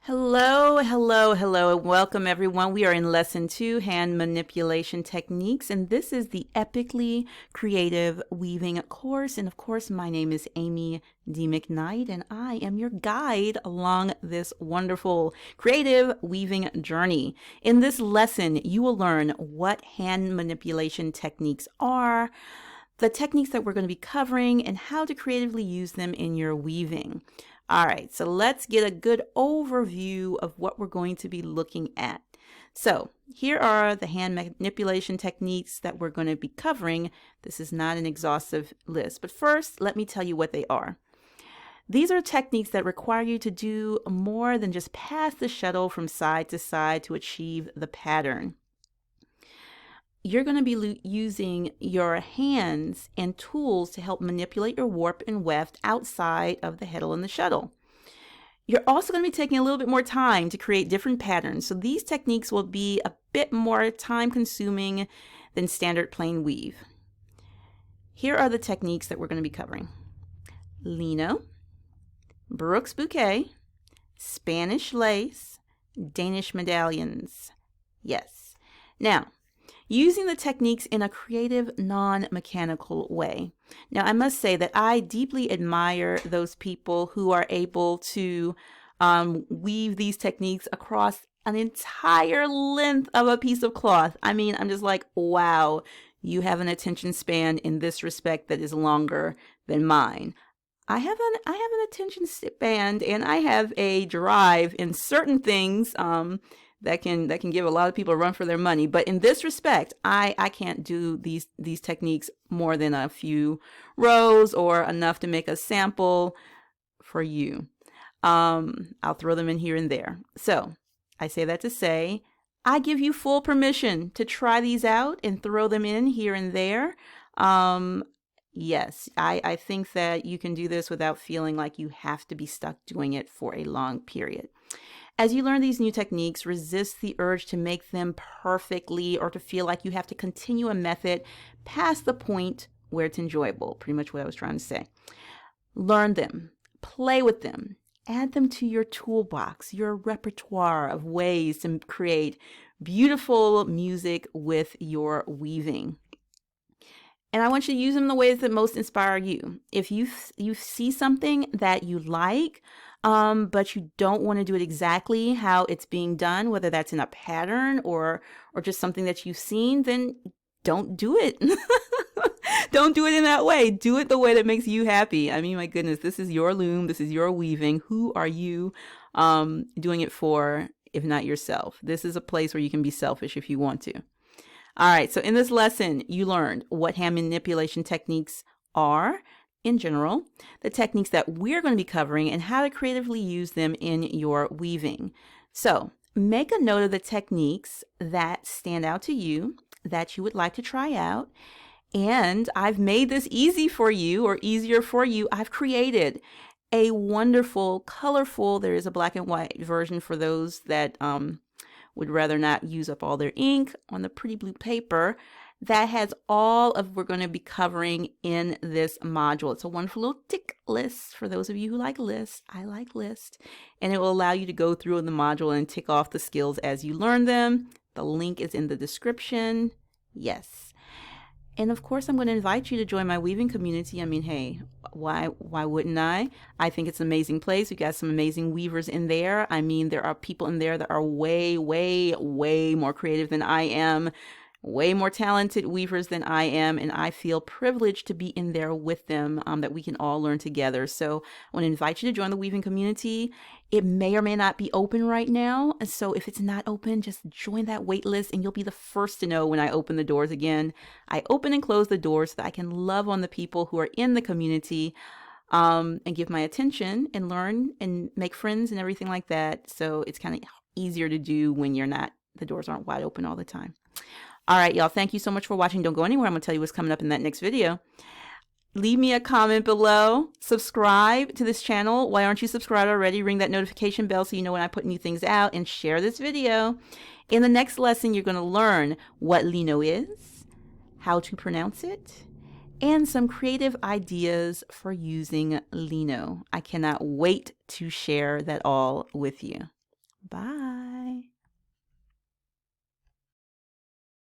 Hello, hello, hello, and welcome everyone. We are in lesson 2, hand manipulation techniques, and this is the Epically creative weaving course. And of course, my name is Amy D. McKnight, and I am your guide along this wonderful creative weaving journey. In this lesson, you will learn what hand manipulation techniques are, the techniques that we're going to be covering, and how to creatively use them in your weaving. All right, so let's get a good overview of what we're going to be looking at. So here are the hand manipulation techniques that we're going to be covering. This is not an exhaustive list, but first, let me tell you what they are. These are techniques that require you to do more than just pass the shuttle from side to side to achieve the pattern. You're going to be using your hands and tools to help manipulate your warp and weft outside of the heddle and the shuttle. You're also going to be taking a little bit more time to create different patterns. So these techniques will be a bit more time consuming than standard plain weave. Here are the techniques that we're going to be covering. Lino, Brooks bouquet, Spanish lace, Danish medallions. Yes. Now, using the techniques in a creative, non-mechanical way. Now, I must say that I deeply admire those people who are able to weave these techniques across an entire length of a piece of cloth. I mean, I'm just like, wow, you have an attention span in this respect that is longer than mine. I have an attention span, and I have a drive in certain things that can give a lot of people a run for their money. But in this respect, I can't do these techniques more than a few rows or enough to make a sample for you. I'll throw them in here and there. So I say that to say, I give you full permission to try these out and throw them in here and there. Yes, I think that you can do this without feeling like you have to be stuck doing it for a long period. As you learn these new techniques, resist the urge to make them perfectly or to feel like you have to continue a method past the point where it's enjoyable. Pretty much what I was trying to say. Learn them, play with them, add them to your toolbox, your repertoire of ways to create beautiful music with your weaving. And I want you to use them in the ways that most inspire you. If you see something that you like, but you don't want to do it exactly how it's being done, whether that's in a pattern or just something that you've seen, then don't do it. Don't do it in that way. Do it the way that makes you happy. I mean, my goodness, this is your loom. This is your weaving. Who are you doing it for, if not yourself? This is a place where you can be selfish if you want to. All right, so in this lesson, you learned what hand manipulation techniques are in general, the techniques that we're going to be covering, and how to creatively use them in your weaving. So make a note of the techniques that stand out to you, that you would like to try out. And I've made this easy for you, or easier for you. I've created a wonderful, colorful, there is a black and white version for those that would rather not use up all their ink on the pretty blue paper, that has all of what we're going to be covering in this module. It's a wonderful little tick list for those of you who like lists. I like lists. And it will allow you to go through in the module and tick off the skills as you learn them. The link is in the description. Yes. And of course, I'm going to invite you to join my weaving community. I mean, hey, why wouldn't I? I think it's an amazing place. We got some amazing weavers in there. I mean, there are people in there that are way, way, way more creative than I am, way more talented weavers than I am, and I feel privileged to be in there with them, that we can all learn together. So I want to invite you to join the weaving community. It may or may not be open right now, so if it's not open, just join that wait list and you'll be the first to know when I open the doors again. I open and close the doors so that I can love on the people who are in the community, and give my attention and learn and make friends and everything like that. So it's kind of easier to do when the doors aren't wide open all the time. All right, y'all, thank you so much for watching. Don't go anywhere. I'm going to tell you what's coming up in that next video. Leave me a comment below. Subscribe to this channel. Why aren't you subscribed already? Ring that notification bell so you know when I put new things out, and share this video. In the next lesson, you're going to learn what lino is, how to pronounce it, and some creative ideas for using lino. I cannot wait to share that all with you. Bye.